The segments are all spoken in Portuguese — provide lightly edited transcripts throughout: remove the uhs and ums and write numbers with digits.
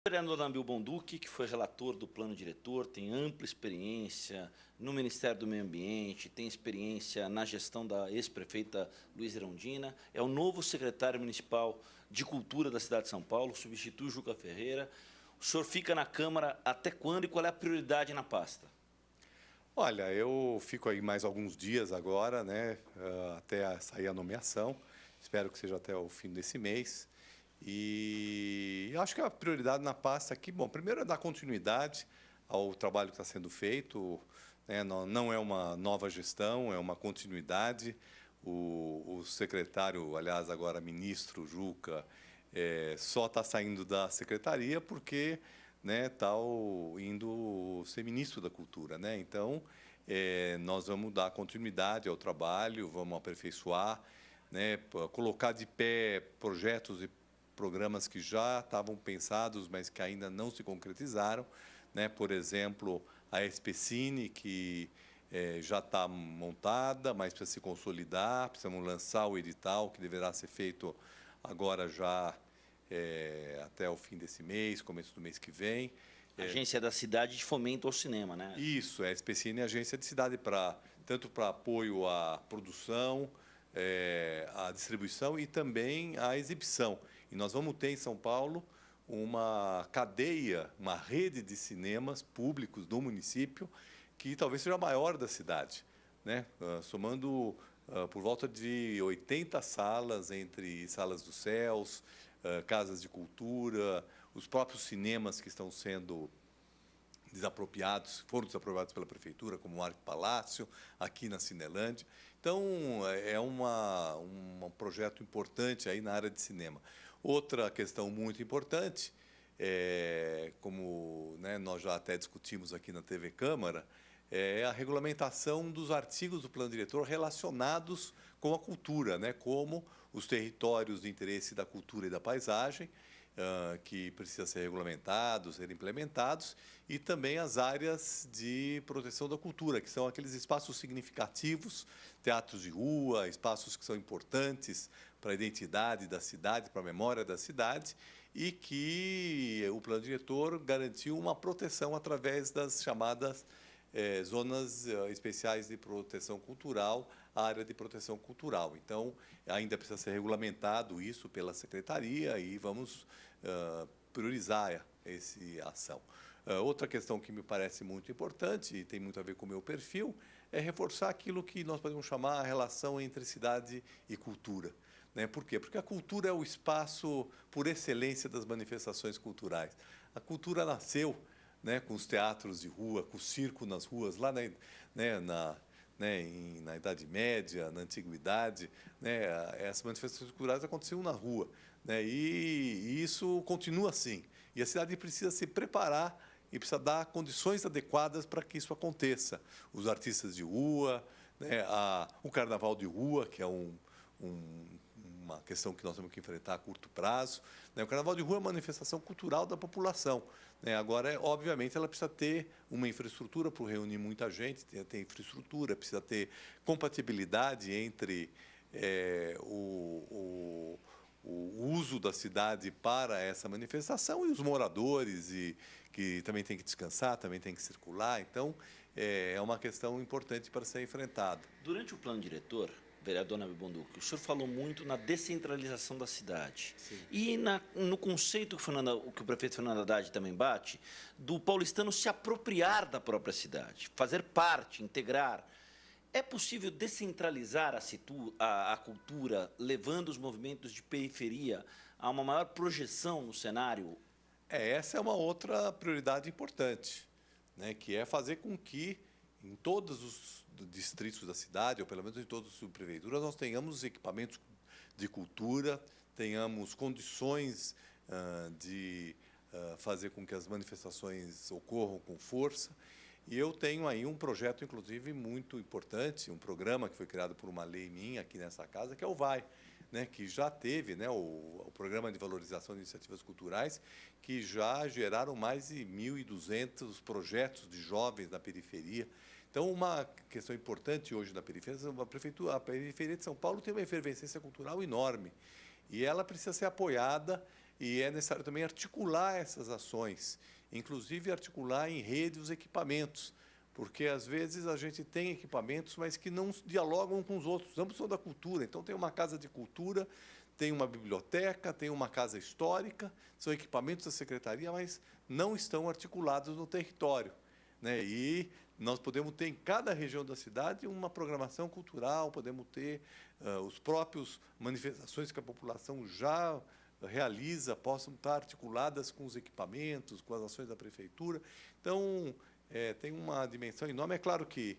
O vereador Nabil Bonduki, que foi relator do plano diretor, tem ampla experiência no Ministério do Meio Ambiente, tem experiência na gestão da ex-prefeita Luísa Erundina, é o novo secretário municipal de Cultura da cidade de São Paulo, substitui o Juca Ferreira. O senhor fica na Câmara até quando e qual é a prioridade na pasta? Olha, eu fico aí mais alguns dias agora, né, até sair a nomeação. Espero que seja até o fim desse mês. E eu acho que a prioridade na pasta aqui, bom, primeiro é dar continuidade ao trabalho que está sendo feito, né, não é uma nova gestão, é uma continuidade. O secretário, aliás, agora ministro Juca, só está saindo da secretaria porque está indo ser ministro da Cultura, né? Então, nós vamos dar continuidade ao trabalho, vamos aperfeiçoar, né, colocar de pé projetos e programas que já estavam pensados, mas que ainda não se concretizaram, né? Por exemplo, a SPCine, que já está montada, mas precisa se consolidar, precisamos lançar o edital, que deverá ser feito agora já até o fim desse mês, começo do mês que vem. Agência da Cidade de Fomento ao Cinema, né? Isso, a SPCine é a Agência de Cidade, tanto para apoio à produção, à distribuição e também à exibição. E nós vamos ter em São Paulo uma cadeia, uma rede de cinemas públicos do município, que talvez seja a maior da cidade, né? Somando por volta de 80 salas, entre salas dos céus, casas de cultura, os próprios cinemas que estão sendo foram desapropriados pela prefeitura, como o Arco Palácio, aqui na Cinelândia. Então, é um projeto importante aí na área de cinema. Outra questão muito importante, como nós já até discutimos aqui na TV Câmara, é a regulamentação dos artigos do plano diretor relacionados com a cultura, né, como os territórios de interesse da cultura e da paisagem, que precisa ser regulamentados, ser implementados, e também as áreas de proteção da cultura, que são aqueles espaços significativos, teatros de rua, espaços que são importantes para a identidade da cidade, para a memória da cidade, e que o plano diretor garantiu uma proteção através das chamadas zonas especiais de proteção cultural, a área de proteção cultural. Então, ainda precisa ser regulamentado isso pela secretaria e vamos priorizar essa ação. Outra questão que me parece muito importante e tem muito a ver com o meu perfil é reforçar aquilo que nós podemos chamar a relação entre cidade e cultura. Né? Por quê? Porque a cultura é o espaço por excelência das manifestações culturais. A cultura nasceu, né, com os teatros de rua, com o circo nas ruas, lá na Idade Média, na Antiguidade, né, essas manifestações culturais aconteciam na rua, né, e isso continua assim. E a cidade precisa se preparar e precisa dar condições adequadas para que isso aconteça. Os artistas de rua, né, o carnaval de rua, que é uma questão que nós temos que enfrentar a curto prazo. Né? O carnaval de rua é uma manifestação cultural da população. Né? Agora, obviamente, ela precisa ter uma infraestrutura para reunir muita gente, ter infraestrutura, precisa ter compatibilidade entre o uso da cidade para essa manifestação e os moradores, que também tem que descansar, também tem que circular. Então, é uma questão importante para ser enfrentada. Durante o plano diretor, vereador Nabil Bonduki, o senhor falou muito na descentralização da cidade. Sim. E no conceito que o prefeito Fernando Haddad também bate, do paulistano se apropriar da própria cidade, fazer parte, integrar. É possível descentralizar a cultura, levando os movimentos de periferia a uma maior projeção no cenário? Essa é uma outra prioridade importante, né, que é fazer com que em todos os distritos da cidade, ou pelo menos em todas as subprefeituras, nós tenhamos equipamentos de cultura, tenhamos condições de fazer com que as manifestações ocorram com força. E eu tenho aí um projeto, inclusive, muito importante, um programa que foi criado por uma lei minha aqui nessa casa, que é o VAI, né, que já teve, né, o Programa de Valorização de Iniciativas Culturais, que já geraram mais de 1.200 projetos de jovens na periferia. Então, uma questão importante hoje na periferia, a periferia de São Paulo tem uma efervescência cultural enorme e ela precisa ser apoiada e é necessário também articular essas ações, inclusive articular em rede os equipamentos, porque às vezes a gente tem equipamentos, mas que não dialogam com os outros. Ambos são da cultura, então tem uma casa de cultura, tem uma biblioteca, tem uma casa histórica, são equipamentos da secretaria, mas não estão articulados no território, né? E nós podemos ter em cada região da cidade uma programação cultural, podemos ter os próprios manifestações que a população já realiza, possam estar articuladas com os equipamentos, com as ações da prefeitura. Então, tem uma dimensão enorme. É claro que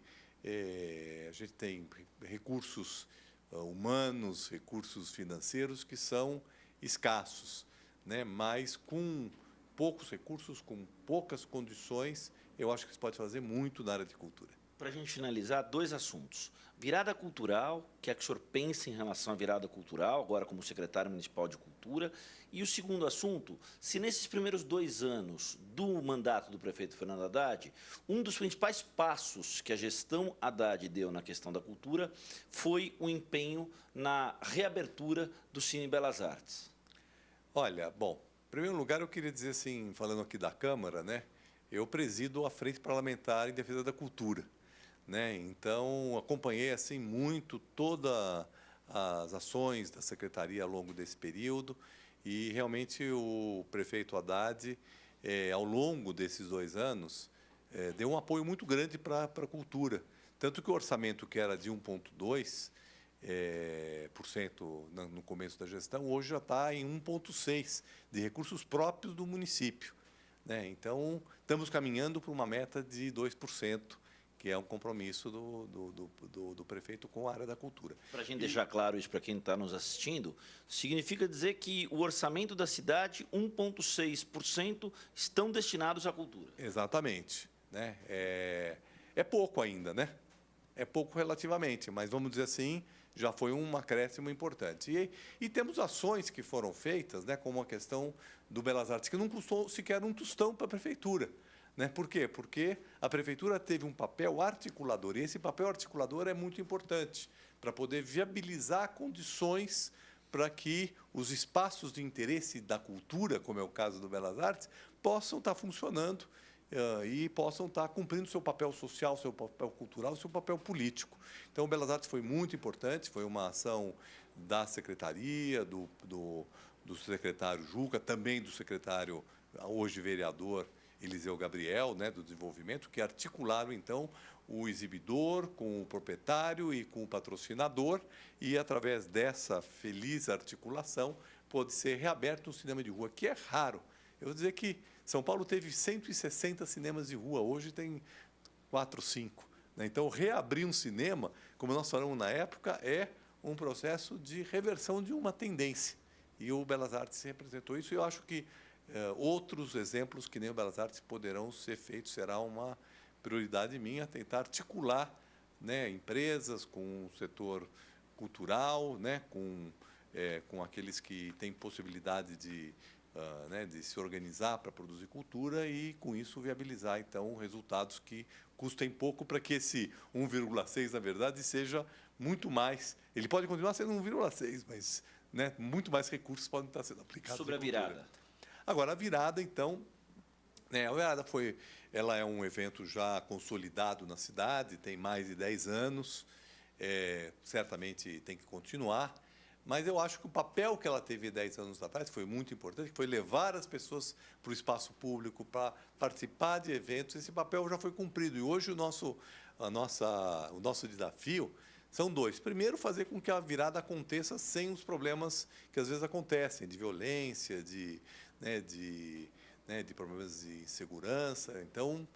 a gente tem recursos humanos, recursos financeiros que são escassos, né? Mas com poucos recursos, com poucas condições, eu acho que se pode fazer muito na área de cultura. Para a gente finalizar, 2 assuntos. Virada cultural, que é que o senhor pensa em relação à virada cultural, agora como secretário municipal de cultura. E o segundo assunto, se nesses primeiros 2 anos do mandato do prefeito Fernando Haddad, um dos principais passos que a gestão Haddad deu na questão da cultura foi o empenho na reabertura do Cine Belas Artes. Olha, bom, em primeiro lugar eu queria dizer assim, falando aqui da Câmara, né? Eu presido a Frente Parlamentar em Defesa da Cultura, né? Então, acompanhei assim muito todas as ações da secretaria ao longo desse período e realmente o prefeito Haddad, ao longo desses 2 anos, deu um apoio muito grande para a cultura. Tanto que o orçamento, que era de 1,2% no começo da gestão, hoje já está em 1,6% de recursos próprios do município, né? Então, estamos caminhando para uma meta de 2%, que é um compromisso do prefeito com a área da cultura. Para a gente deixar claro isso para quem está nos assistindo, significa dizer que o orçamento da cidade, 1,6%, estão destinados à cultura. Exatamente, né? É pouco ainda, né? É pouco relativamente, mas vamos dizer assim, já foi um acréscimo importante. E temos ações que foram feitas, né, como a questão do Belas Artes, que não custou sequer um tostão para a prefeitura. Né? Por quê? Porque a prefeitura teve um papel articulador, e esse papel articulador é muito importante para poder viabilizar condições para que os espaços de interesse da cultura, como é o caso do Belas Artes, possam estar funcionando e possam estar cumprindo seu papel social, seu papel cultural, seu papel político. Então, o Belas Artes foi muito importante, foi uma ação da secretaria, do secretário Juca, também do secretário, hoje vereador, Eliseu Gabriel, né, do desenvolvimento, que articularam, então, o exibidor com o proprietário e com o patrocinador, e, através dessa feliz articulação, pôde ser reaberto um cinema de rua, que é raro. Eu vou dizer que São Paulo teve 160 cinemas de rua, hoje tem 4, 5. Né? Então, reabrir um cinema, como nós falamos na época, é um processo de reversão de uma tendência. E o Belas Artes representou isso, e eu acho que outros exemplos que nem o Belas Artes poderão ser feitos, será uma prioridade minha tentar articular, né, empresas com o setor cultural, né, com aqueles que têm possibilidade de se organizar para produzir cultura e, com isso, viabilizar, então, resultados que custem pouco para que esse 1,6, na verdade, seja muito mais. Ele pode continuar sendo 1,6, mas, né, muito mais recursos podem estar sendo aplicados. Sobre a virada. Agora, a virada, então, a virada ela é um evento já consolidado na cidade, tem mais de 10 anos, certamente tem que continuar, mas eu acho que o papel que ela teve 10 anos atrás foi muito importante, que foi levar as pessoas para o espaço público, para participar de eventos. Esse papel já foi cumprido, e hoje o nosso desafio são 2. Primeiro, fazer com que a virada aconteça sem os problemas que às vezes acontecem, de violência, de problemas de segurança. Então,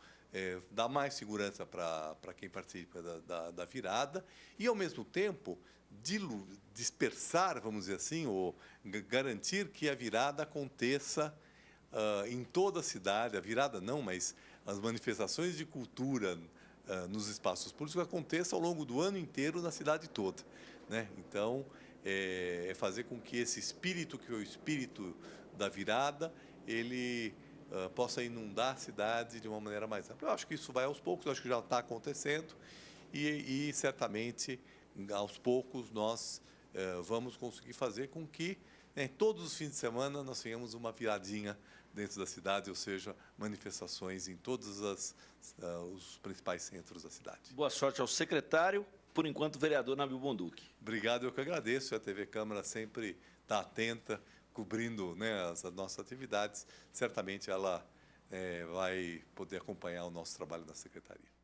dar mais segurança para quem participa da virada e, ao mesmo tempo, dispersar, vamos dizer assim, ou garantir que a virada aconteça em toda a cidade. A virada não, mas as manifestações de cultura nos espaços públicos aconteçam ao longo do ano inteiro na cidade toda, né? Então, fazer com que esse espírito, que é o espírito da virada, ele possa inundar a cidade de uma maneira mais ampla. Eu acho que isso vai aos poucos, eu acho que já está acontecendo, e certamente, aos poucos, nós vamos conseguir fazer com que né, todos os fins de semana nós tenhamos uma viradinha dentro da cidade, ou seja, manifestações em todos os principais centros da cidade. Boa sorte ao secretário, por enquanto, vereador Nabil Bonduque. Obrigado, eu que agradeço. A TV Câmara sempre está atenta, cobrindo, né, as nossas atividades. Certamente ela vai poder acompanhar o nosso trabalho na Secretaria.